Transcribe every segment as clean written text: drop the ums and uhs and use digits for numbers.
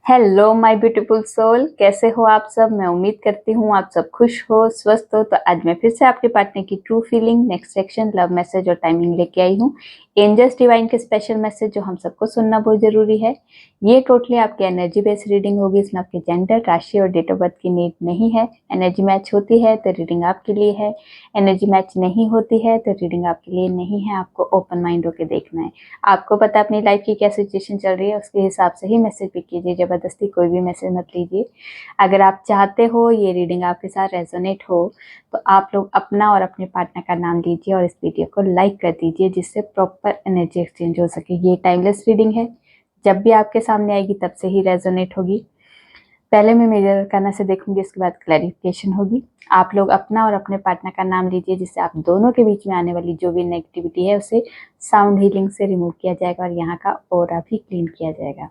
Hello my beautiful soul, कैसे हो आप सब। मैं उम्मीद करती हूँ आप सब खुश हो, स्वस्थ हो। तो आज मैं फिर से आपके पार्टनर की true feeling, next section, love message और टाइमिंग लेके आई हूँ। एंजल्स डिवाइन के स्पेशल मैसेज जो हम सबको सुनना बहुत जरूरी है। ये टोटली आपकी एनर्जी बेस्ड रीडिंग होगी। इसमें आपके जेंडर, राशि और डेट ऑफ बर्थ की नीड नहीं है। एनर्जी मैच होती है तो रीडिंग आपके लिए है, एनर्जी मैच नहीं होती है तो रीडिंग आपके लिए नहीं है। आपको ओपन माइंड होकर देखना है। आपको पता है अपनी लाइफ की क्या सिचुएशन चल रही है, उसके हिसाब से ही मैसेज पिक कीजिए। जबरदस्ती कोई भी मैसेज मत लीजिए। अगर आप चाहते हो ये रीडिंग आपके साथ रेजोनेट हो तो आप लोग अपना और अपने पार्टनर का नाम लीजिए और इस वीडियो को लाइक कर दीजिए, जिससे प्रॉपर एनर्जी एक्सचेंज हो सके। ये टाइमलेस रीडिंग है, जब भी आपके सामने आएगी तब से ही रेजोनेट होगी। पहले मैं मेजर करना से देखूंगी, इसके बाद क्लैरिफिकेशन होगी। आप लोग अपना और अपने पार्टनर का नाम लीजिए, जिससे आप दोनों के बीच में आने वाली जो भी नेगेटिविटी है उसे साउंड हीलिंग से रिमूव किया जाएगा और यहाँ का ऑरा भी क्लीन किया जाएगा।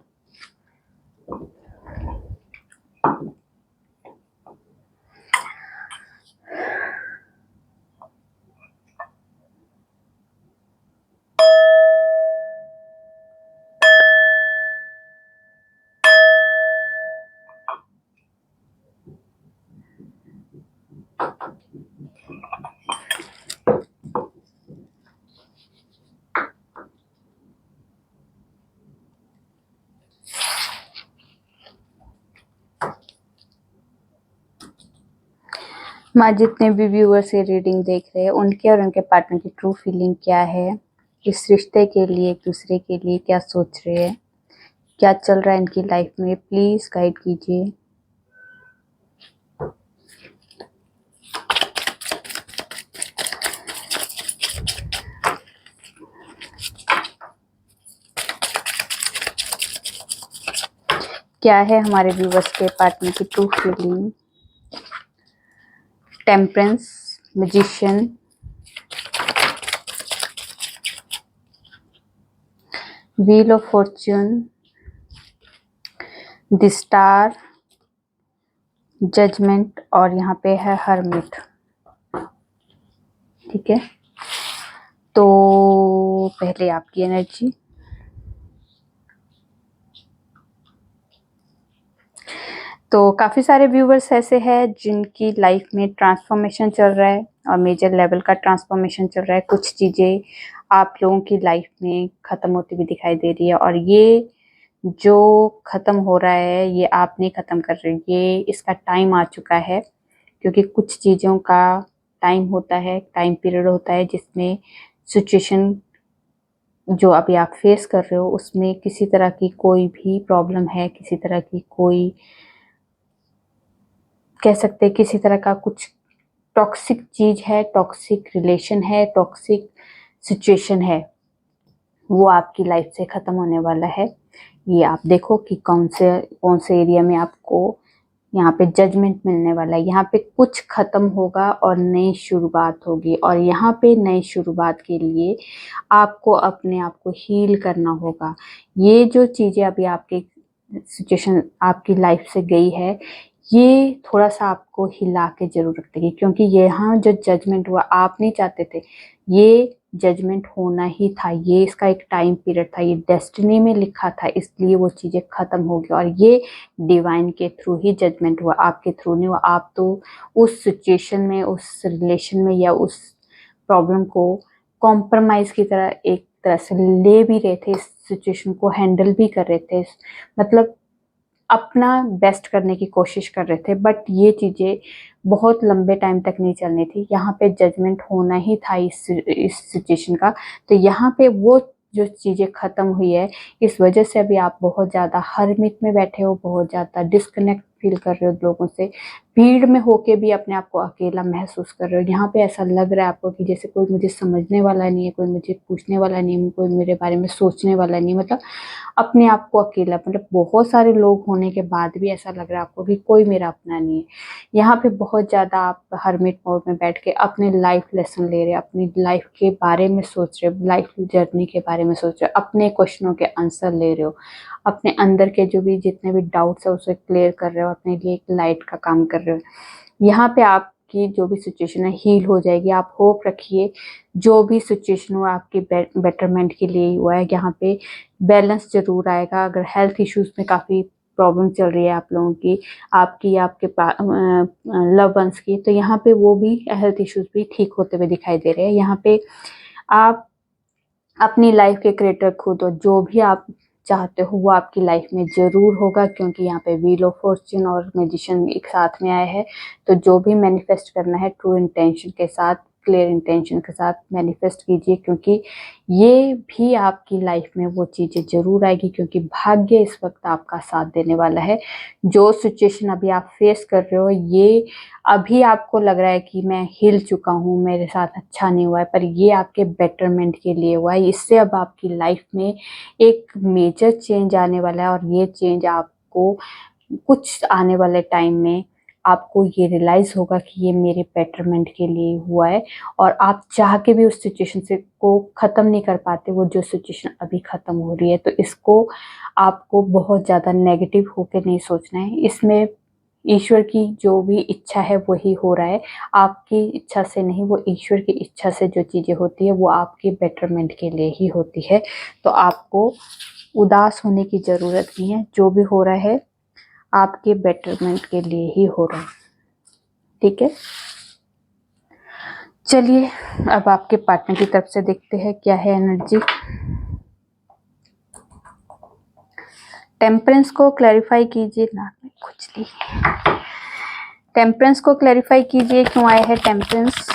माँ, जितने भी व्यूअर्स ये रीडिंग देख रहे हैं उनके और उनके पार्टनर की ट्रू फीलिंग क्या है, इस रिश्ते के लिए, एक दूसरे के लिए क्या सोच रहे हैं, क्या चल रहा है इनकी लाइफ में, प्लीज गाइड कीजिए। क्या है हमारे व्यूअर्स के पार्टनर की true feeling. Temperance, magician, wheel of fortune, the star, judgement और यहाँ पे है हर्मिट। ठीक है, तो पहले आपकी एनर्जी। तो काफ़ी सारे व्यूवर्स ऐसे हैं जिनकी लाइफ में ट्रांसफॉर्मेशन चल रहा है और मेजर लेवल का ट्रांसफॉर्मेशन चल रहा है। कुछ चीज़ें आप लोगों की लाइफ में ख़त्म होती हुई दिखाई दे रही है और ये जो ख़त्म हो रहा है ये आप नहीं ख़त्म कर रहे, ये इसका टाइम आ चुका है। क्योंकि कुछ चीज़ों का टाइम होता है, टाइम पीरियड होता है जिसमें सिचुएशन जो अभी आप फेस कर रहे हो उसमें किसी तरह की कोई भी प्रॉब्लम है, किसी तरह की कोई कह सकते हैं किसी तरह का कुछ टॉक्सिक चीज है, टॉक्सिक रिलेशन है, टॉक्सिक सिचुएशन है, वो आपकी लाइफ से खत्म होने वाला है। ये आप देखो कि कौन से एरिया में आपको यहाँ पे जजमेंट मिलने वाला है। यहाँ पे कुछ खत्म होगा और नई शुरुआत होगी और यहाँ पे नई शुरुआत के लिए आपको अपने आप को हील करना होगा। ये जो चीजें अभी आपके सिचुएशन आपकी लाइफ से गई है ये थोड़ा सा आपको हिला के जरूर रखेगी, क्योंकि यहाँ जो जजमेंट हुआ आप नहीं चाहते थे, ये जजमेंट होना ही था। ये इसका एक टाइम पीरियड था, ये डेस्टिनी में लिखा था, इसलिए वो चीजें खत्म हो गई और ये डिवाइन के थ्रू ही जजमेंट हुआ, आपके थ्रू नहीं हुआ। आप तो उस सिचुएशन में, उस रिलेशन में या उस प्रॉब्लम को कॉम्प्रोमाइज की तरह एक तरह से ले भी रहे थे, इस सिचुएशन को हैंडल भी कर रहे थे, मतलब अपना बेस्ट करने की कोशिश कर रहे थे। बट ये चीज़ें बहुत लंबे टाइम तक नहीं चलनी थी। यहाँ पे जजमेंट होना ही था इस सिचुएशन का। तो यहाँ पे वो जो चीज़ें ख़त्म हुई है, इस वजह से अभी आप बहुत ज़्यादा हरमिट में बैठे हो, बहुत ज़्यादा डिस्कनेक्ट फील कर रहे हो लोगों से, भीड़ में होके भी अपने आप को अकेला महसूस कर रहे हो। यहाँ पे ऐसा लग रहा है आपको कि जैसे कोई मुझे समझने वाला नहीं है, कोई मुझे पूछने वाला नहीं है, कोई मेरे बारे में सोचने वाला नहीं, मतलब अपने आप को अकेला, मतलब बहुत सारे लोग होने के बाद भी ऐसा लग रहा है आपको कि कोई मेरा अपना नहीं है। यहाँ पे बहुत ज़्यादा आप हरमिट मोड में बैठ के अपने लाइफ लेसन ले रहे हो, अपनी लाइफ के बारे में सोच रहे हो, लाइफ जर्नी के बारे में सोच रहे हो, अपने क्वेश्चनों के आंसर ले रहे हो, अपने अंदर के जो भी जितने भी डाउट्स है उसे क्लियर कर रहे हो, अपने लिए एक लाइट का काम कर रहे हो। यहाँ पे आपकी जो भी सिचुएशन है हील हो जाएगी। आप होप रखिए, जो भी सिचुएशन हुआ आपकी बेटरमेंट के लिए ही हुआ है। यहाँ पे बैलेंस जरूर आएगा। अगर हेल्थ इश्यूज में काफ़ी प्रॉब्लम चल रही है आप लोगों की, आपकी या आपके लव वंस की, तो यहाँ पे वो भी हेल्थ इश्यूज भी ठीक होते हुए दिखाई दे रहे हैं। यहाँ पे आप अपनी लाइफ के क्रिएटर खुद हो, जो भी आप चाहते हो वो आपकी लाइफ में जरूर होगा, क्योंकि यहाँ पे व्हील ऑफ फॉर्च्यून और मैजिशियन एक साथ में आए हैं। तो जो भी मैनिफेस्ट करना है ट्रू इंटेंशन के साथ, क्लियर इंटेंशन के साथ मैनिफेस्ट कीजिए, क्योंकि ये भी आपकी लाइफ में वो चीजें जरूर आएगी, क्योंकि भाग्य इस वक्त आपका साथ देने वाला है। जो सिचुएशन अभी आप फेस कर रहे हो, ये अभी आपको लग रहा है कि मैं हिल चुका हूँ, मेरे साथ अच्छा नहीं हुआ है, पर ये आपके बेटरमेंट के लिए हुआ है। इससे अब आपकी लाइफ में एक मेजर चेंज आने वाला है, और ये चेंज आपको कुछ आने वाले टाइम में आपको ये रियलाइज होगा कि ये मेरे बेटरमेंट के लिए हुआ है, और आप चाह के भी उस सिचुएशन से को ख़त्म नहीं कर पाते, वो जो सिचुएशन अभी ख़त्म हो रही है। तो इसको आपको बहुत ज़्यादा नेगेटिव होकर नहीं सोचना है, इसमें ईश्वर की जो भी इच्छा है वही हो रहा है, आपकी इच्छा से नहीं। वो ईश्वर की इच्छा से जो चीज़ें होती है वो आपके बेटरमेंट के लिए ही होती है। तो आपको उदास होने की ज़रूरत नहीं है, जो भी हो रहा है आपके बेटरमेंट के लिए ही हो रहा है, ठीक है। चलिए अब आपके पार्टनर की तरफ से देखते हैं क्या है एनर्जी। टेम्परेंस को क्लैरिफाई कीजिए ना, कुछ नहीं। टेम्परेंस को क्लैरिफाई कीजिए, क्यों आए हैं टेम्परेंस।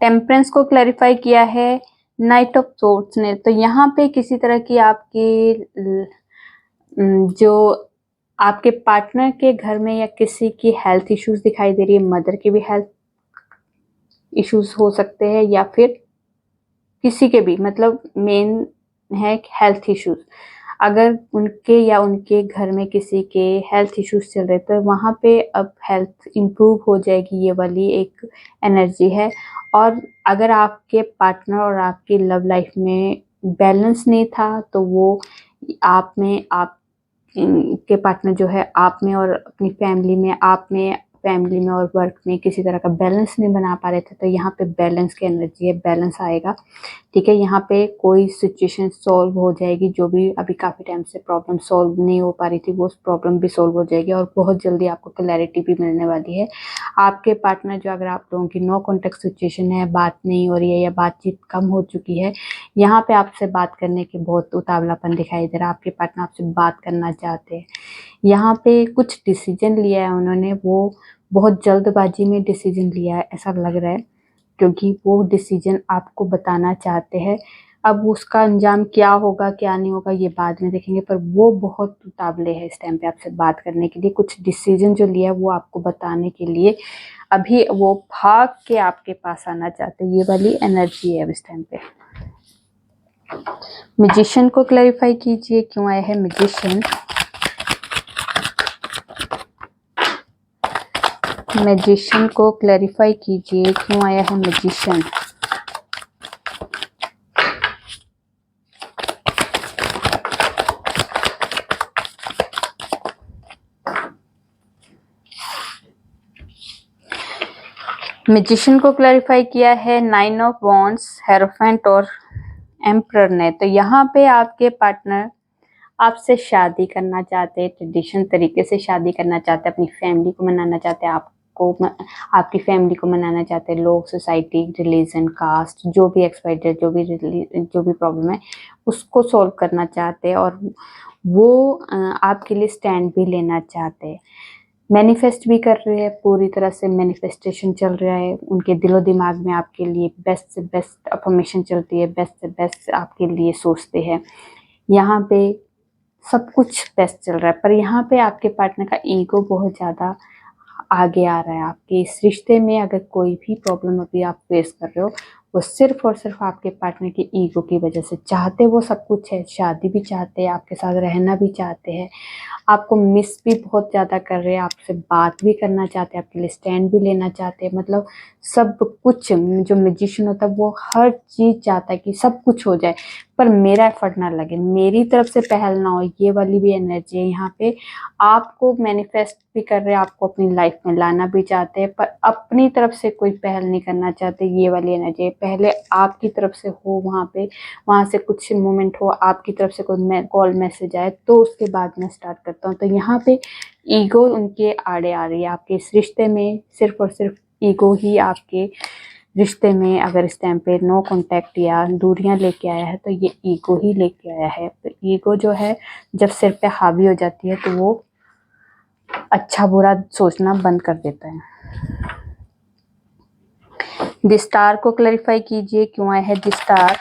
टेम्परेंस को क्लैरिफाई किया है नाइट ऑफ सोर्ड्स ने। तो यहाँ पे किसी तरह की आपकी जो आपके पार्टनर के घर में या किसी की हेल्थ इश्यूज दिखाई दे रही है, मदर के भी हेल्थ इश्यूज हो सकते हैं, या फिर किसी के भी, मतलब मेन है हेल्थ इश्यूज। अगर उनके या उनके घर में किसी के हेल्थ इश्यूज चल रहे तो वहाँ पे अब हेल्थ इम्प्रूव हो जाएगी, ये वाली एक एनर्जी है। और अगर आपके पार्टनर और आपकी लव लाइफ में बैलेंस नहीं था, तो वो आप में, आप के पार्टनर जो है आप में और अपनी फैमिली में, आप में, फैमिली में और वर्क में किसी तरह का बैलेंस नहीं बना पा रहे थे, तो यहाँ पे बैलेंस की एनर्जी है, बैलेंस आएगा, ठीक है। यहाँ पे कोई सिचुएशन सॉल्व हो जाएगी, जो भी अभी काफ़ी टाइम से प्रॉब्लम सॉल्व नहीं हो पा रही थी वो प्रॉब्लम भी सॉल्व हो जाएगी, और बहुत जल्दी आपको क्लैरिटी भी मिलने वाली है। आपके पार्टनर जो, अगर आप लोगों की नो कॉन्टेक्ट सिचुएशन है, बात नहीं हो रही है या बातचीत कम हो चुकी है, यहाँ पे आपसे बात करने के बहुत उतावलापन दिखाई दे रहा है। आपके पार्टनर आपसे बात करना चाहते हैं, यहाँ पे कुछ डिसीजन लिया है उन्होंने, वो बहुत जल्दबाजी में डिसीजन लिया है ऐसा लग रहा है, क्योंकि वो डिसीजन आपको बताना चाहते हैं। अब उसका अंजाम क्या होगा क्या नहीं होगा ये बाद में देखेंगे, पर वो बहुत उतावले है इस टाइम पे आपसे बात करने के लिए। कुछ डिसीजन जो लिया है वो आपको बताने के लिए अभी वो भाग के आपके पास आना चाहते हैं, ये वाली एनर्जी है इस टाइम पे। मैजिशियन को क्लैरिफाई कीजिए, क्यों आया है मैजिशियन। मैजिशियन को क्लैरिफाई कीजिए, क्यों आया है मैजिशियन। मैजिशियन को क्लैरिफाई किया है 9 ऑफ वॉन्ड्स, हेरोफेंट और एम्परर ने। तो यहाँ पे आपके पार्टनर आपसे शादी करना चाहते हैं, ट्रेडिशनल तरीके से शादी करना चाहते हैं, अपनी फैमिली को मनाना चाहते हैं, आपकी फैमिली को मनाना चाहते हैं। लोग, सोसाइटी, रिलीजन, कास्ट, जो भी एक्सपेक्टेड, जो भी प्रॉब्लम है उसको सॉल्व करना चाहते हैं, और वो आपके लिए स्टैंड भी लेना चाहते हैं। मैनिफेस्ट भी कर रहे हैं, पूरी तरह से मैनिफेस्टेशन चल रहा है उनके दिलो दिमाग में, आपके लिए बेस्ट से बेस्ट अफर्मेशन चलती है, बेस्ट से बेस्ट आपके लिए सोचते हैं। यहाँ पे सब कुछ बेस्ट चल रहा है, पर यहाँ पे आपके पार्टनर का ईगो बहुत ज़्यादा आगे आ रहा है। आपके इस रिश्ते में अगर कोई भी प्रॉब्लम अभी आप फेस कर रहे हो, वो सिर्फ और सिर्फ आपके पार्टनर की ईगो की वजह से। चाहते वो सब कुछ है, शादी भी चाहते हैं, आपके साथ रहना भी चाहते हैं, आपको मिस भी बहुत ज़्यादा कर रहे हैं, आपसे बात भी करना चाहते हैं, आपके लिए स्टैंड भी लेना चाहते हैं, मतलब सब कुछ। जो मैजिशियन होता है वो हर चीज़ चाहता है कि सब कुछ हो जाए, पर मेरा एफर्ट ना लगे, मेरी तरफ से पहल ना हो। ये वाली भी एनर्जी है यहाँ पे। आपको मैनिफेस्ट भी कर रहे हैं, आपको अपनी लाइफ में लाना भी चाहते हैं, पर अपनी तरफ से कोई पहल नहीं करना चाहते। ये वाली एनर्जी है। पहले आपकी तरफ से हो, वहाँ से कुछ मोमेंट हो, आपकी तरफ से कोई कॉल मैसेज आए, तो उसके बाद मैं स्टार्ट करता हूँ। तो यहाँ पे ईगो उनके आड़े आ रही है आपके इस रिश्ते में। सिर्फ और सिर्फ ईगो ही आपके रिश्ते में, अगर इस टाइम पे नो कांटेक्ट या दूरियां लेके आया है, तो ये ईगो ही लेके आया है। तो ईगो जो है जब सिर पे हावी हो जाती है, तो वो अच्छा बुरा सोचना बंद कर देता है। द स्टार को क्लैरिफाई कीजिए, क्यों आया है द स्टार।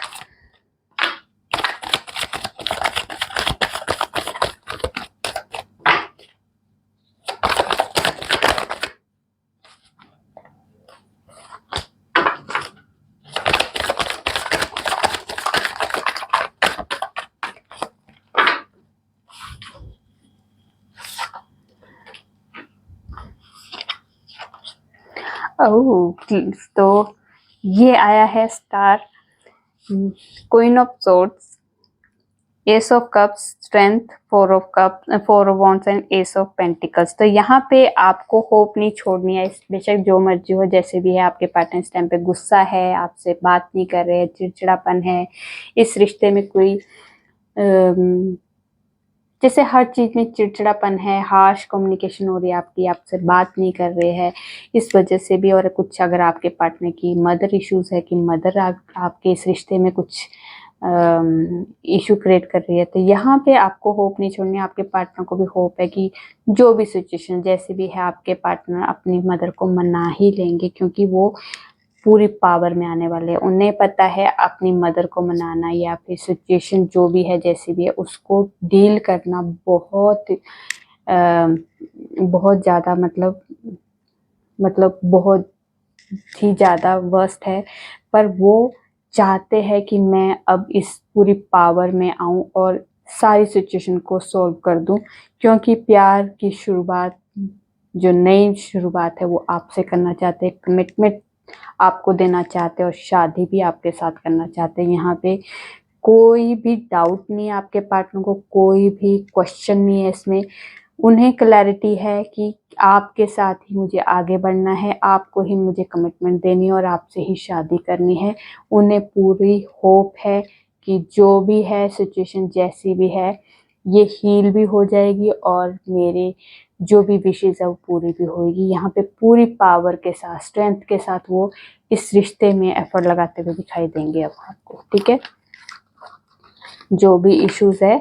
तो ये आया है star, queen of swords, S of cups, strength, four of wands and S of pentacles. तो यहाँ पे आपको होप नहीं छोड़नी है। बेशक जो मर्जी हो, जैसे भी है, आपके पार्टनर इस टाइम पे गुस्सा है, आपसे बात नहीं कर रहे, चिड़चिड़ापन है, इस रिश्ते में कोई जैसे हर चीज में चिड़चिड़ापन है, हार्श कम्युनिकेशन हो रही है आपकी, आपसे बात नहीं कर रहे हैं, इस वजह से भी। और कुछ अगर आपके पार्टनर की मदर इश्यूज है कि मदर आपके इस रिश्ते में कुछ इशू क्रिएट कर रही है, तो यहाँ पे आपको होप नहीं छोड़नी। आपके पार्टनर को भी होप है कि जो भी सिचुएशन जैसे भी है, आपके पार्टनर अपनी मदर को मना ही लेंगे, क्योंकि वो पूरी पावर में आने वाले हैं। उन्हें पता है अपनी मदर को मनाना या फिर सिचुएशन जो भी है जैसी भी है, उसको डील करना बहुत ज़्यादा मतलब बहुत ही ज़्यादा वर्स्ट है। पर वो चाहते हैं कि मैं अब इस पूरी पावर में आऊं और सारी सिचुएशन को सॉल्व कर दूं, क्योंकि प्यार की शुरुआत, जो नई शुरुआत है, वो आपसे करना चाहते हैं। कमिटमेंट आपको देना चाहते हैं और शादी भी आपके साथ करना चाहते हैं। यहाँ पे कोई भी डाउट नहीं है, आपके पार्टनर को कोई भी क्वेश्चन नहीं है इसमें। उन्हें क्लैरिटी है कि आपके साथ ही मुझे आगे बढ़ना है, आपको ही मुझे कमिटमेंट देनी है और आपसे ही शादी करनी है। उन्हें पूरी होप है कि जो भी है सिचुएशन जैसी भी है, ये हील भी हो जाएगी और मेरे जो भी विशेष है वो पूरी भी होगी। यहाँ पे पूरी पावर के साथ, स्ट्रेंथ के साथ वो इस रिश्ते में एफर्ट लगाते हुए दिखाई देंगे अब आपको। ठीक है, जो भी इश्यूज है,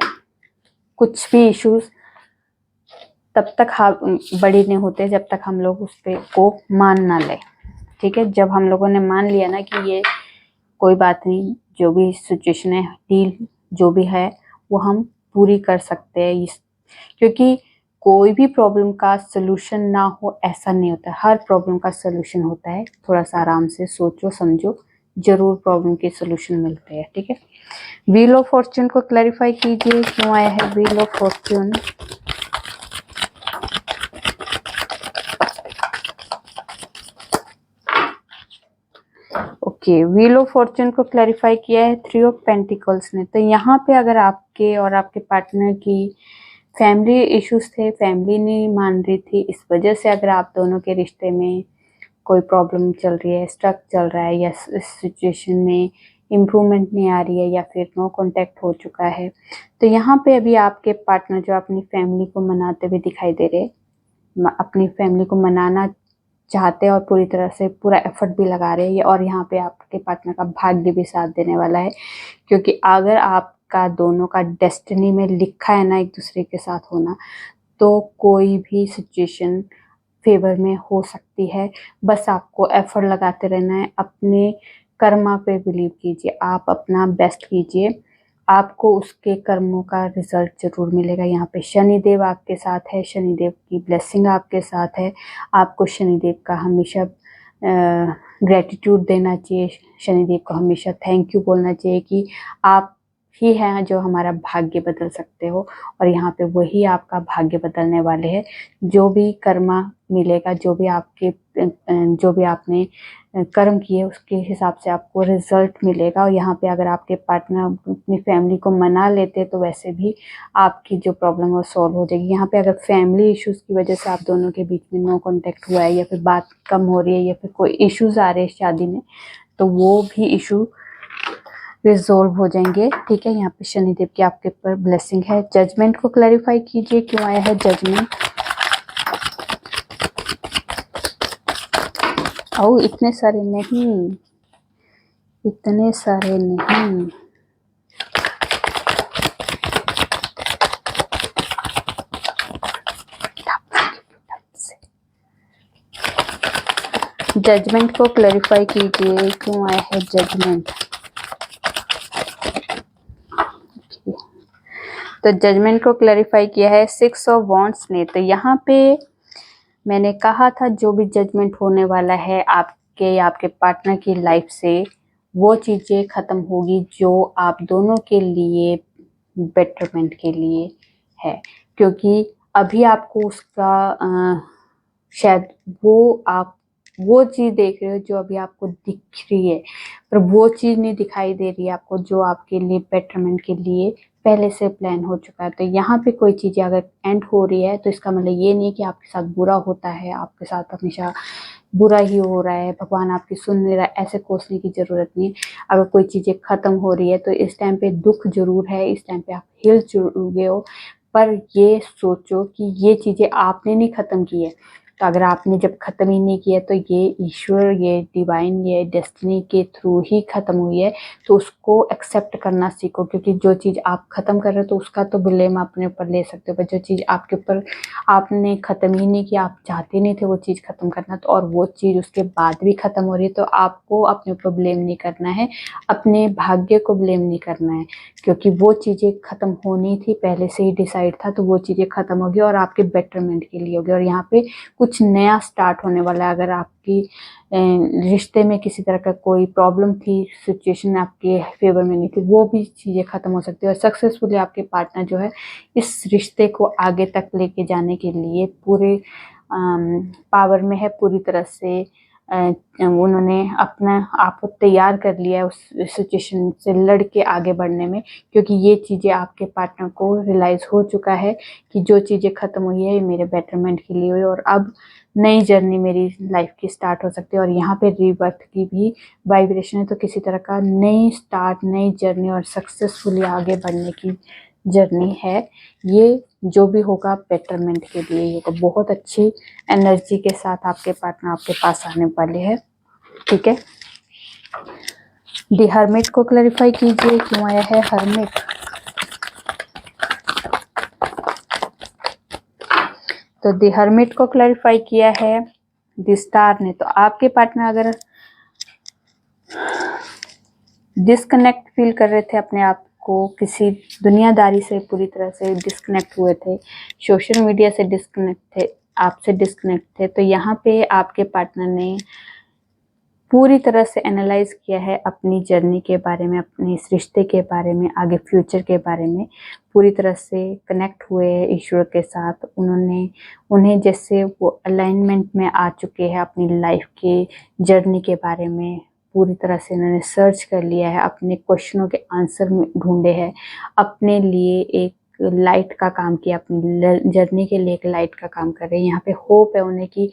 कुछ भी इश्यूज तब तक बड़ी नहीं होते जब तक हम लोग उस पे को मान ना ले। ठीक है, जब हम लोगों ने मान लिया ना कि ये कोई बात नहीं, जो भी सिचुएशन है, डील जो भी है, वो हम पूरी कर सकते हैं। क्योंकि कोई भी प्रॉब्लम का सलूशन ना हो ऐसा नहीं होता, हर प्रॉब्लम का सलूशन होता है। थोड़ा सा आराम से सोचो समझो, जरूर प्रॉब्लम के सलूशन मिलते हैं। ठीक है, व्हील ऑफ फॉर्च्यून को क्लैरिफाई कीजिए, क्यों आया है wheel of Fortune. Okay, wheel of Fortune को क्लैरिफाई किया है थ्री ऑफ पेंटिकल्स ने। तो यहाँ पे अगर आपके और आपके पार्टनर की फैमिली इश्यूज थे, फैमिली नहीं मान रही थी, इस वजह से अगर आप दोनों के रिश्ते में कोई प्रॉब्लम चल रही है, स्ट्रक चल रहा है, या इस सिचुएशन में इम्प्रूवमेंट नहीं आ रही है, या फिर नो कांटेक्ट हो चुका है, तो यहाँ पे अभी आपके पार्टनर जो अपनी फैमिली को मनाते हुए दिखाई दे रहे, अपनी फैमिली को मनाना चाहते हैं और पूरी तरह से पूरा एफर्ट भी लगा रहे हैं। और यहाँ पे आपके पार्टनर का भाग्य भी साथ देने वाला है, क्योंकि अगर आपका दोनों का डेस्टिनी में लिखा है ना एक दूसरे के साथ होना, तो कोई भी सिचुएशन फेवर में हो सकती है। बस आपको एफर्ट लगाते रहना है, अपने कर्मा पे बिलीव कीजिए, आप अपना बेस्ट कीजिए, आपको उसके कर्मों का रिजल्ट जरूर मिलेगा। यहाँ पे शनिदेव आपके साथ है, शनिदेव की ब्लेसिंग आपके साथ है। आपको शनिदेव का हमेशा ग्रेटिट्यूड देना चाहिए शनिदेव को, हमेशा थैंक यू बोलना चाहिए कि आप ही हैं जो हमारा भाग्य बदल सकते हो, और यहाँ पे वही आपका भाग्य बदलने वाले हैं। जो भी कर्मा मिलेगा, जो भी आपने कर्म किए उसके हिसाब से आपको रिजल्ट मिलेगा। और यहाँ पे अगर आपके पार्टनर अपनी फैमिली को मना लेते तो वैसे भी आपकी जो प्रॉब्लम है वो सॉल्व हो जाएगी। यहाँ पे अगर फैमिली इश्यूज की वजह से आप दोनों के बीच में नो कांटेक्ट हुआ है, या फिर बात कम हो रही है, या फिर कोई इश्यूज आ रहे हैं शादी में, तो वो भी इशू रिजोल्व हो जाएंगे। ठीक है, यहाँ पे शनिदेव की आपके ऊपर ब्लेसिंग है। जजमेंट को क्लैरिफाई कीजिए, क्यों आया है जजमेंट। इतने सारे नहीं, इतने सारे नहीं। जजमेंट को क्लैरिफाई कीजिए, क्यों आया है जजमेंट। तो जजमेंट को क्लैरिफाई किया है 6 ऑफ वॉन्ड्स ने। तो यहाँ पे मैंने कहा था जो भी जजमेंट होने वाला है आपके या आपके पार्टनर की लाइफ से, वो चीज़ें ख़त्म होगी जो आप दोनों के लिए बेटरमेंट के लिए है। क्योंकि अभी आपको उसका शायद आप वो चीज़ देख रहे हो जो अभी आपको दिख रही है, पर वो चीज़ नहीं दिखाई दे रही है आपको जो आपके लिए बेटरमेंट के लिए पहले से प्लान हो चुका है। तो यहाँ पे कोई चीज़ें अगर एंड हो रही है तो इसका मतलब ये नहीं कि आपके साथ बुरा होता है, आपके साथ हमेशा बुरा ही हो रहा है, भगवान आपकी सुन नहीं रहा है, ऐसे कोसने की ज़रूरत नहीं है। अगर कोई चीज़ें ख़त्म हो रही है तो इस टाइम पे दुख जरूर है, इस टाइम पे आप हिल चुके हो, पर ये सोचो कि ये चीज़ें आपने नहीं ख़त्म की है। तो अगर आपने जब ख़त्म ही नहीं किया तो ये ईश्वर, ये डिवाइन, ये डेस्टिनी के थ्रू ही ख़त्म हुई है। तो उसको एक्सेप्ट करना सीखो, क्योंकि जो चीज़ आप ख़त्म कर रहे हो तो उसका तो ब्लेम अपने ऊपर ले सकते हो, पर जो चीज़ आपके ऊपर आपने ख़त्म ही नहीं किया, आप चाहते नहीं थे वो चीज़ ख़त्म करना, तो और वो चीज़ उसके बाद भी ख़त्म हो रही है, तो आपको अपने ऊपर ब्लेम नहीं करना है, अपने भाग्य को ब्लेम नहीं करना है। क्योंकि वो चीज़ें ख़त्म होनी थी, पहले से ही डिसाइड था, तो वो चीज़ें ख़त्म होगी और आपके बेटरमेंट के लिए होगी। और यहाँ पे कुछ नया स्टार्ट होने वाला है। अगर आपकी रिश्ते में किसी तरह का कोई प्रॉब्लम थी, सिचुएशन आपके फेवर में नहीं थी, वो भी चीज़ें ख़त्म हो सकती है। और सक्सेसफुली आपके पार्टनर जो है इस रिश्ते को आगे तक लेके जाने के लिए पूरे पावर में है, पूरी तरह से उन्होंने अपना आप को तैयार कर लिया है उस सिचुएशन से लड़ के आगे बढ़ने में। क्योंकि ये चीज़ें आपके पार्टनर को रियलाइज़ हो चुका है कि जो चीज़ें ख़त्म हुई है ये मेरे बेटरमेंट के लिए हुई, और अब नई जर्नी मेरी लाइफ की स्टार्ट हो सकती है। और यहाँ पे रीबर्थ की भी वाइब्रेशन है, तो किसी तरह का नई स्टार्ट, नई जर्नी और सक्सेसफुली आगे बढ़ने की जर्नी है। ये जो भी होगा बेटरमेंट के लिए ही होगा। बहुत अच्छी एनर्जी के साथ आपके पार्टनर आपके पास आने वाले हैं। ठीक है, दी हर्मिट को क्लैरिफाई कीजिए, क्यों आया है हर्मिट। तो दी हर्मिट को क्लैरिफाई किया है दी स्टार ने। तो आपके पार्टनर अगर डिस्कनेक्ट फील कर रहे थे अपने आप को, किसी दुनियादारी से पूरी तरह से डिस्कनेक्ट हुए थे, सोशल मीडिया से डिस्कनेक्ट थे, आपसे डिस्कनेक्ट थे, तो यहाँ पे आपके पार्टनर ने पूरी तरह से एनालाइज किया है अपनी जर्नी के बारे में, अपने इस रिश्ते के बारे में, आगे फ्यूचर के बारे में। पूरी तरह से कनेक्ट हुए ईश्वर के साथ। उन्हें जैसे वो अलाइनमेंट में आ चुके हैं अपनी लाइफ के जर्नी के बारे में। पूरी तरह से उन्होंने सर्च कर लिया है, अपने क्वेश्चनों के आंसर ढूंढे हैं, अपने लिए एक लाइट का काम किया, अपनी जर्नी के लिए एक लाइट का काम कर रहे हैं। यहाँ पे होप है उन्हें कि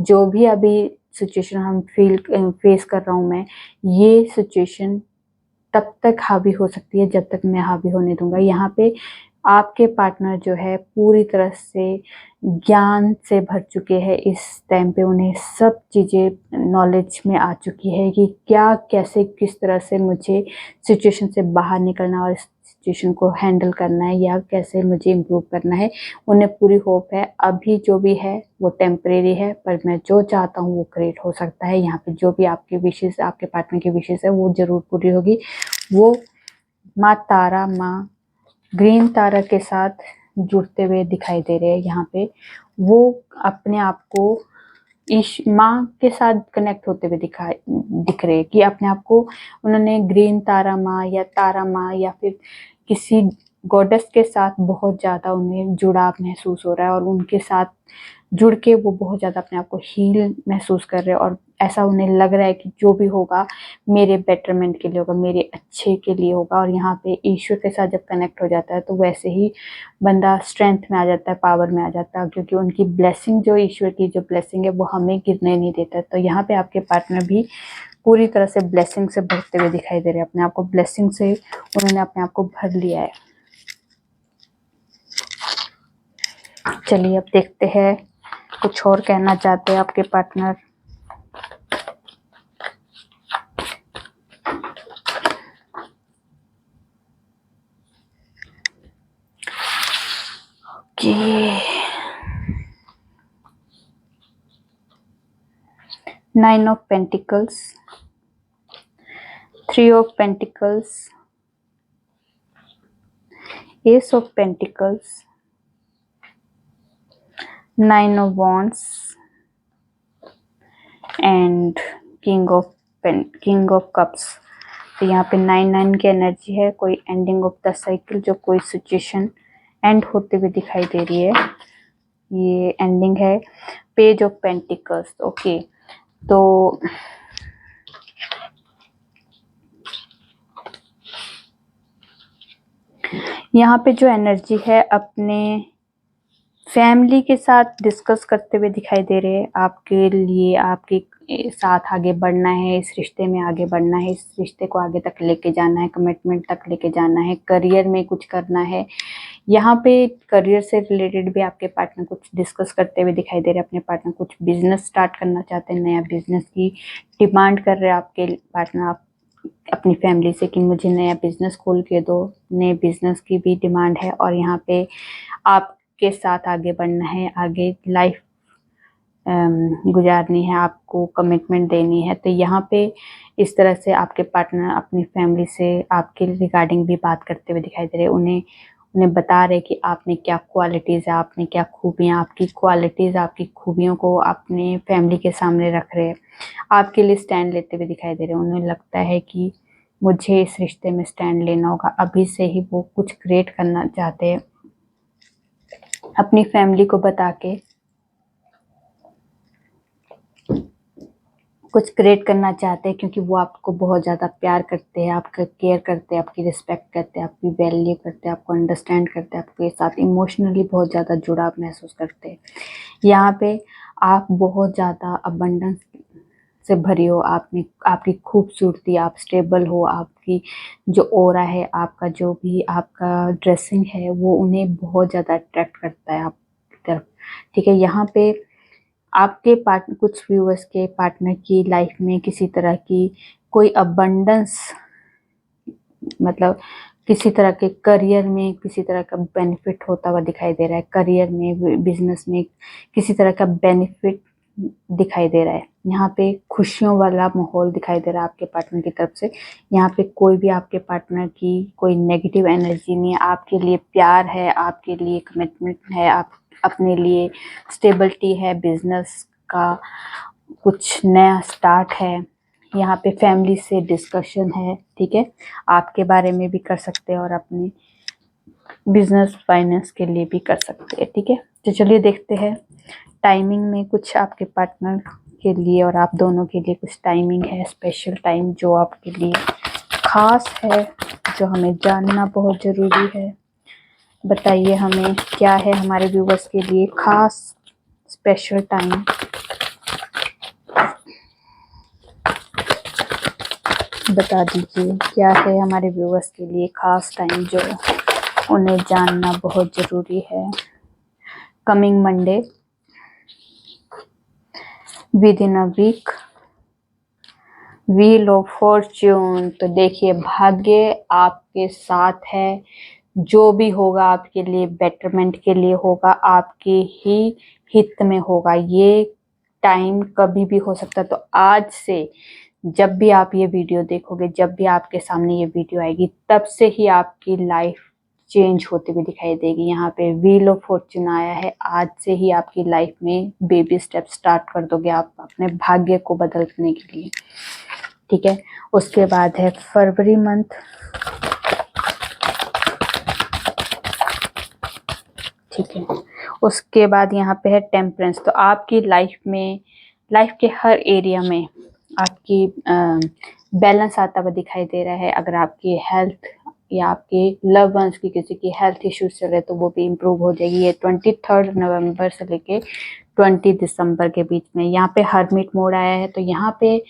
जो भी अभी सिचुएशन हम फेस कर रहा हूँ मैं, ये सिचुएशन तब तक हावी हो सकती है जब तक मैं हावी होने दूंगा। यहाँ पे आपके पार्टनर जो है पूरी तरह से ज्ञान से भर चुके हैं। इस टाइम पे उन्हें सब चीज़ें नॉलेज में आ चुकी है कि क्या, कैसे, किस तरह से मुझे सिचुएशन से बाहर निकलना और सिचुएशन को हैंडल करना है, या कैसे मुझे इम्प्रूव करना है। उन्हें पूरी होप है। अभी जो भी है वो टेम्परेरी है, पर मैं जो चाहता हूँ वो क्रिएट हो सकता है। यहाँ पे जो भी आपकी विशेष, आपके पार्टनर की विशेष है, वो जरूर पूरी होगी। वो माँ तारा, माँ ग्रीन तारा के साथ जुड़ते हुए दिखाई दे रहे हैं। यहाँ पे वो अपने आप को माँ के साथ कनेक्ट होते हुए दिख रहे हैं कि अपने आप को उन्होंने ग्रीन तारा माँ या तारा माँ या फिर किसी गॉडेस के साथ बहुत ज़्यादा उन्हें जुड़ाव महसूस हो रहा है और उनके साथ जुड़ के वो बहुत ज़्यादा अपने आप को हील महसूस कर रहे हैं और ऐसा उन्हें लग रहा है कि जो भी होगा मेरे बेटरमेंट के लिए होगा, मेरे अच्छे के लिए होगा। और यहाँ पे ईश्वर के साथ जब कनेक्ट हो जाता है तो वैसे ही बंदा स्ट्रेंथ में आ जाता है, पावर में आ जाता है, क्योंकि उनकी ब्लेसिंग, जो ईश्वर की जो ब्लेसिंग है वो हमें गिरने नहीं देता है। तो यहाँ पे आपके पार्टनर भी पूरी तरह से ब्लेसिंग से भरते हुए दिखाई दे रहे हैं। अपने आप को ब्लेसिंग से उन्होंने अपने आप को भर लिया है। चलिए अब देखते हैं कुछ और कहना चाहते हैं आपके partner. Nine of Pentacles, Three of Pentacles, Ace of Pentacles, Nine of Wands and King of Cups। तो यहाँ पे 9 की एनर्जी है, कोई एंडिंग ऑफ द साइकिल, जो कोई सिचुएशन एंड होते हुए दिखाई दे रही है, ये एंडिंग है। Page of pentacles. ओके, तो यहाँ पे जो एनर्जी है अपने फैमिली के साथ डिस्कस करते हुए दिखाई दे रहे हैं। आपके लिए आपके साथ आगे बढ़ना है, इस रिश्ते में आगे बढ़ना है, इस रिश्ते को आगे तक लेके जाना है, कमिटमेंट तक लेके जाना है, करियर में कुछ करना है। यहाँ पे करियर से रिलेटेड भी आपके पार्टनर कुछ डिस्कस करते हुए दिखाई दे रहे हैं। अपने पार्टनर कुछ बिजनेस स्टार्ट करना चाहते हैं, नया बिजनेस की डिमांड कर रहे हैं आपके पार्टनर आप अपनी फैमिली से कि मुझे नया बिजनेस खोल के दो। नए बिजनेस की भी डिमांड है और यहाँ पे आपके साथ आगे बढ़ना है, आगे लाइफ गुजारनी है, आपको कमिटमेंट देनी है। तो यहाँ पे इस तरह से आपके पार्टनर अपनी फैमिली से आपके रिगार्डिंग भी बात करते हुए दिखाई दे रहे हैं। उन्हें बता रहे कि आप में क्या क्वालिटीज़ है, आप में क्या खूबियाँ, आपकी क्वालिटीज़, आपकी खूबियों को अपने फैमिली के सामने रख रहे हैं, आपके लिए स्टैंड लेते हुए दिखाई दे रहे हैं। उन्हें लगता है कि मुझे इस रिश्ते में स्टैंड लेना होगा, अभी से ही वो कुछ क्रिएट करना चाहते हैं अपनी फैमिली को बता के, कुछ क्रिएट करना चाहते हैं, क्योंकि वो आपको बहुत ज़्यादा प्यार करते हैं, आपका केयर करते हैं, आपकी रिस्पेक्ट करते हैं, आपकी वैल्यू करते हैं, आपको अंडरस्टैंड करते हैं, आपके साथ इमोशनली बहुत ज़्यादा जुड़ाव महसूस करते हैं। यहाँ पे आप बहुत ज़्यादा अबंडेंस से भरी हो, आप में आपकी खूबसूरती, आप स्टेबल हो, आपकी जो ऑरा है, आपका जो भी आपका ड्रेसिंग है वो उन्हें बहुत ज़्यादा अट्रैक्ट करता है आपकी तरफ। ठीक है, यहाँ पे आपके कुछ व्यूअर्स के पार्टनर की लाइफ में किसी तरह की कोई अबंडेंस, मतलब किसी तरह के करियर में किसी तरह का बेनिफिट होता हुआ दिखाई दे रहा है, करियर में, बिजनेस में किसी तरह का बेनिफिट दिखाई दे रहा है। यहाँ पे खुशियों वाला माहौल दिखाई दे रहा है आपके पार्टनर की तरफ से। यहाँ पे कोई भी आपके पार्टनर की कोई नेगेटिव एनर्जी नहीं है, आपके लिए प्यार है, आपके लिए कमिटमेंट है, आप अपने लिए स्टेबिलिटी है, बिजनेस का कुछ नया स्टार्ट है। यहाँ पे फैमिली से डिस्कशन है। ठीक है, आपके बारे में भी कर सकते हैं और अपने बिजनेस फाइनेंस के लिए भी कर सकते हैं। ठीक है, तो चलिए देखते हैं टाइमिंग में कुछ आपके पार्टनर के लिए और आप दोनों के लिए कुछ टाइमिंग है, स्पेशल टाइम जो आपके लिए खास है, जो हमें जानना बहुत ज़रूरी है। बताइए हमें क्या है हमारे व्यूवर्स के लिए खास स्पेशल टाइम। बता दीजिए क्या है हमारे व्यूवर्स के लिए खास टाइम जो उन्हें जानना बहुत ज़रूरी है। Coming Monday, within a week, wheel of fortune. तो देखिए भाग्य आपके साथ है, जो भी होगा आपके लिए बेटरमेंट के लिए होगा, आपके ही हित में होगा। ये टाइम कभी भी हो सकता है। तो आज से जब भी आप ये वीडियो देखोगे, जब भी आपके सामने ये वीडियो आएगी, तब से ही आपकी लाइफ चेंज होती हुई दिखाई देगी। यहाँ पे व्हील ऑफ फॉर्च्यून आया है। आज से ही आपकी लाइफ में बेबी स्टेप स्टार्ट कर दोगे आप अपने भाग्य को बदलने के लिए, ठीक है। उसके बाद है फरवरी मंथ, ठीक है। उसके बाद यहाँ पे है टेम्परेंस। तो आपकी लाइफ में, लाइफ के हर एरिया में आपकी बैलेंस आता हुआ दिखाई दे रहा है। अगर आपकी हेल्थ या आपके लव वंस की किसी की हेल्थ इश्यूज चल रहे तो वो भी इम्प्रूव हो जाएगी। ये 23 नवंबर से लेके 20 दिसंबर के बीच में यहाँ पे हर्मिट मोड आया है। तो यहाँ पे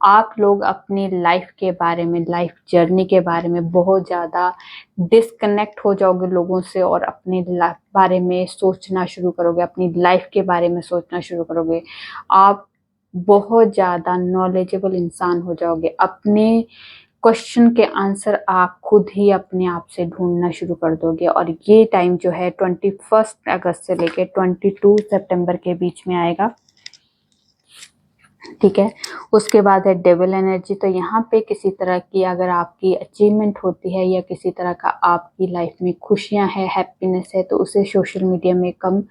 आप लोग अपनी लाइफ के बारे में, लाइफ जर्नी के बारे में बहुत ज़्यादा डिस्कनेक्ट हो जाओगे लोगों से और अपने बारे में सोचना शुरू करोगे, अपनी लाइफ के बारे में सोचना शुरू करोगे। आप बहुत ज़्यादा नॉलेजेबल इंसान हो जाओगे। अपने क्वेश्चन के आंसर आप खुद ही अपने आप से ढूंढना शुरू कर दोगे। और ये टाइम जो है 21 अगस्त से लेके 22 सितंबर के बीच में आएगा, ठीक है। उसके बाद है डेविल एनर्जी। तो यहाँ पे किसी तरह की अगर आपकी अचीवमेंट होती है या किसी तरह का आपकी लाइफ में खुशियाँ है, हैप्पीनेस है, तो उसे सोशल मीडिया में कम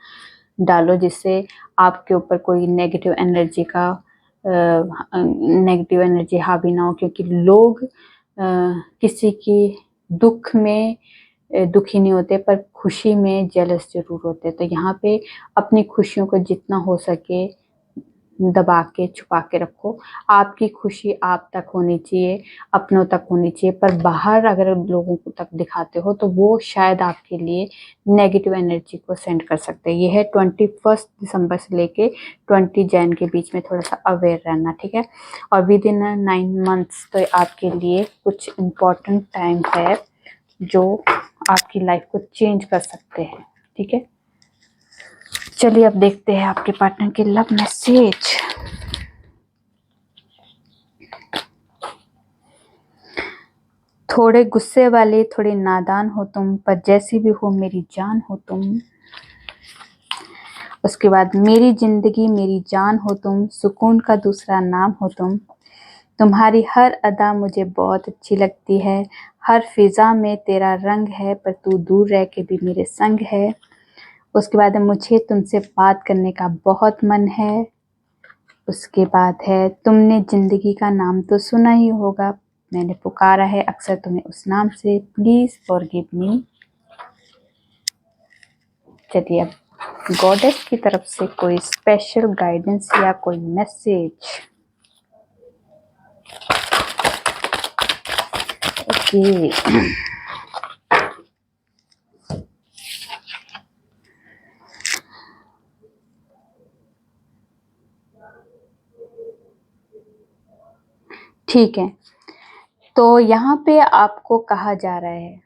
डालो, जिससे आपके ऊपर कोई नेगेटिव एनर्जी हावी ना हो। क्योंकि लोग किसी की दुख में दुखी नहीं होते, पर खुशी में जेलस जरूर होते। तो यहाँ पे अपनी खुशियों को जितना हो सके दबा के छुपा के रखो। आपकी खुशी आप तक होनी चाहिए, अपनों तक होनी चाहिए। पर बाहर अगर लोगों को तक दिखाते हो तो वो शायद आपके लिए नेगेटिव एनर्जी को सेंड कर सकते हैं। ये है 21 दिसंबर से लेके 20 जैन के बीच में थोड़ा सा अवेयर रहना, ठीक है। और विद इन 9 मंथ्स तो आपके लिए कुछ इम्पोर्टेंट टाइम है जो आपकी लाइफ को चेंज कर सकते हैं, ठीक है। चलिए अब देखते हैं आपके पार्टनर के लव मैसेज। थोड़े गुस्से वाले, थोड़े नादान हो तुम, पर जैसी भी हो मेरी जान हो तुम। उसके बाद मेरी जिंदगी मेरी जान हो तुम, सुकून का दूसरा नाम हो तुम। तुम्हारी हर अदा मुझे बहुत अच्छी लगती है, हर फिजा में तेरा रंग है, पर तू दूर रह के भी मेरे संग है। उसके बाद मुझे तुमसे बात करने का बहुत मन है। उसके बाद है तुमने जिंदगी का नाम तो सुना ही होगा, मैंने पुकारा है अक्सर तुम्हें उस नाम से, प्लीज फॉरगिव मी। चलिए अब गॉडेस की तरफ से कोई स्पेशल गाइडेंस या कोई मैसेज। ओके ठीक है। तो यहाँ पे आपको कहा जा रहा है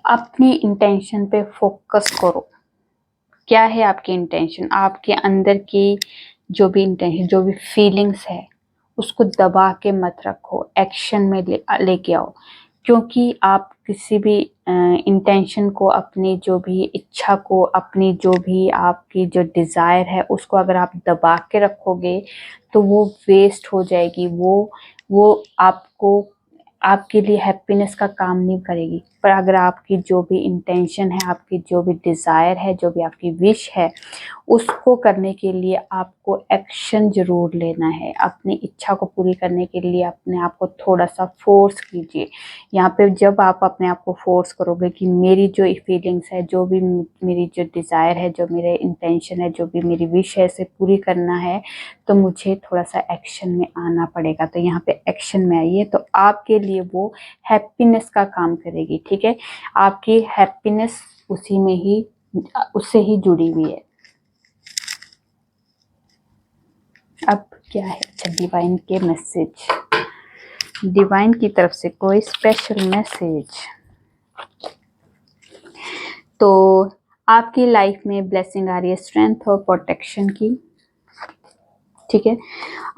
अपनी इंटेंशन पे फोकस करो। क्या है आपकी इंटेंशन? आपके अंदर की जो भी इंटेंशन, जो भी फीलिंग्स है, उसको दबा के मत रखो, एक्शन में लेके आओ। क्योंकि आप किसी भी इंटेंशन को, अपनी जो भी इच्छा को, अपनी जो भी आपकी जो डिज़ायर है, उसको अगर आप दबा के रखोगे तो वो वेस्ट हो जाएगी। वो आपको, आपके लिए हैप्पीनेस का काम नहीं करेगी। पर अगर आपकी जो भी इंटेंशन है, आपकी जो भी डिज़ायर है, जो भी आपकी विश है, उसको करने के लिए आपको एक्शन ज़रूर लेना है। अपनी इच्छा को पूरी करने के लिए अपने आप को थोड़ा सा फोर्स कीजिए। यहाँ पे जब आप अपने आप को फोर्स करोगे कि मेरी जो फीलिंग्स है, जो भी मेरी जो डिज़ायर है, जो मेरे इंटेंशन है, जो भी मेरी विश है, इसे पूरी करना है, तो मुझे थोड़ा सा एक्शन में आना पड़ेगा। तो यहाँ पे एक्शन में आइए, तो आपके लिए वो हैप्पीनेस का काम करेगी, ठीक है। आपकी हैप्पीनेस उसी में ही, उससे ही जुड़ी हुई है। अब क्या है? अच्छा, डिवाइन के मैसेज, डिवाइन की तरफ से कोई स्पेशल मैसेज। तो आपकी लाइफ में ब्लेसिंग आ रही है, स्ट्रेंथ और प्रोटेक्शन की, ठीक है।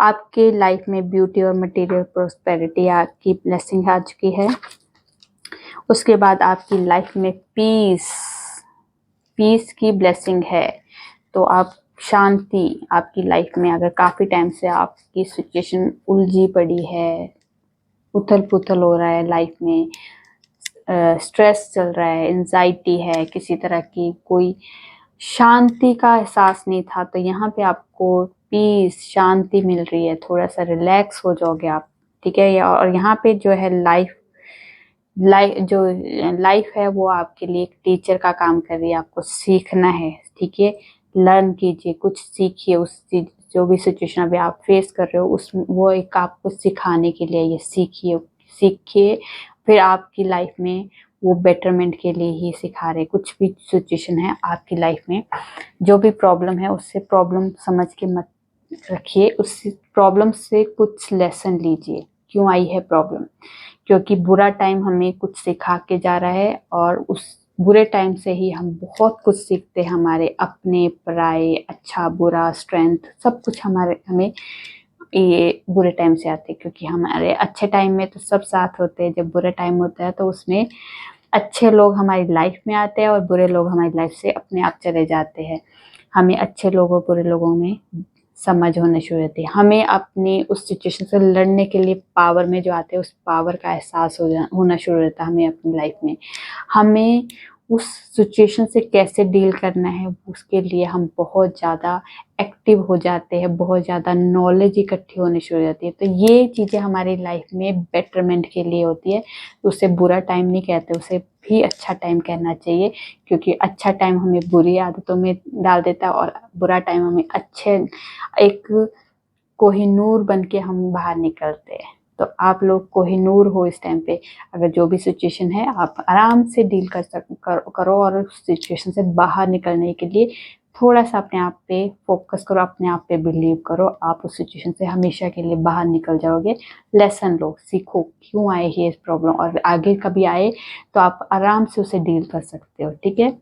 आपके लाइफ में ब्यूटी और मटेरियल प्रोस्पेरिटी की ब्लेसिंग आ चुकी है। उसके बाद आपकी लाइफ में पीस की ब्लेसिंग है। तो आप शांति, आपकी लाइफ में अगर काफ़ी टाइम से आपकी सिचुएशन उलझी पड़ी है, उथल पुथल हो रहा है लाइफ में, स्ट्रेस चल रहा है, एंजाइटी है, किसी तरह की कोई शांति का एहसास नहीं था, तो यहाँ पे आपको पीस, शांति मिल रही है, थोड़ा सा रिलैक्स हो जाओगे आप, ठीक है। और यहाँ पे जो है लाइफ है वो आपके लिए एक टीचर का काम कर रही है, आपको सीखना है, ठीक है। लर्न कीजिए, कुछ सीखिए, उस चीज जो भी सिचुएशन अभी आप फेस कर रहे हो उस वो एक आपको सिखाने के लिए, ये सीखिए फिर आपकी लाइफ में वो बेटरमेंट के लिए ही सिखा रहे। कुछ भी सिचुएशन है आपकी लाइफ में, जो भी प्रॉब्लम है उससे प्रॉब्लम समझ के मत रखिए, उस प्रॉब्लम से कुछ लेसन लीजिए, क्यों आई है प्रॉब्लम, क्योंकि बुरा टाइम हमें कुछ सिखा के जा रहा है, और उस बुरे टाइम से ही हम बहुत कुछ सीखते हैं, हमारे अपने पराए, अच्छा बुरा, स्ट्रेंथ, सब कुछ हमें ये बुरे टाइम से आते हैं। क्योंकि हमारे अच्छे टाइम में तो सब साथ होते हैं, जब बुरा टाइम होता है तो उसमें अच्छे लोग हमारी लाइफ में आते हैं और बुरे लोग हमारी लाइफ से अपने आप चले जाते हैं। हमें अच्छे लोगों बुरे लोगों में समझ होना शुरू होती है, हमें अपनी उस सिचुएशन से लड़ने के लिए पावर में जो आते हैं उस पावर का एहसास होना शुरू होता है हमें अपनी लाइफ में। हमें उस सिचुएशन से कैसे डील करना है उसके लिए हम बहुत ज़्यादा एक्टिव हो जाते हैं, बहुत ज़्यादा नॉलेज इकट्ठी होनी शुरू हो जाती है। तो ये चीज़ें हमारी लाइफ में बेटरमेंट के लिए होती है, उसे बुरा टाइम नहीं कहते, उसे भी अच्छा टाइम कहना चाहिए। क्योंकि अच्छा टाइम हमें बुरी आदतों में डाल देता है और बुरा टाइम हमें अच्छे एक कोहिनूर बन के हम बाहर निकलते हैं। तो आप लोग कोहिनूर हो इस टाइम पे, अगर जो भी सिचुएशन है आप आराम से डील करो और उस सिचुएशन से बाहर निकलने के लिए थोड़ा सा अपने आप पे फोकस करो, अपने आप पे बिलीव करो, आप उस सिचुएशन से हमेशा के लिए बाहर निकल जाओगे। लेसन लो, सीखो क्यों आए ये प्रॉब्लम, और आगे कभी आए तो आप आराम से उसे डील कर सकते हो, ठीक है।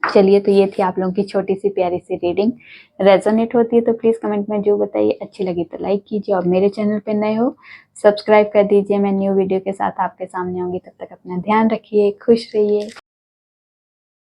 चलिए, तो ये थी आप लोगों की छोटी सी प्यारी सी रीडिंग। रेजोनेट होती है तो प्लीज़ कमेंट में जो बताइए, अच्छी लगी तो लाइक कीजिए, और मेरे चैनल पे नए हो सब्सक्राइब कर दीजिए। मैं न्यू वीडियो के साथ आपके सामने आऊँगी, तब तक अपना ध्यान रखिए, खुश रहिए।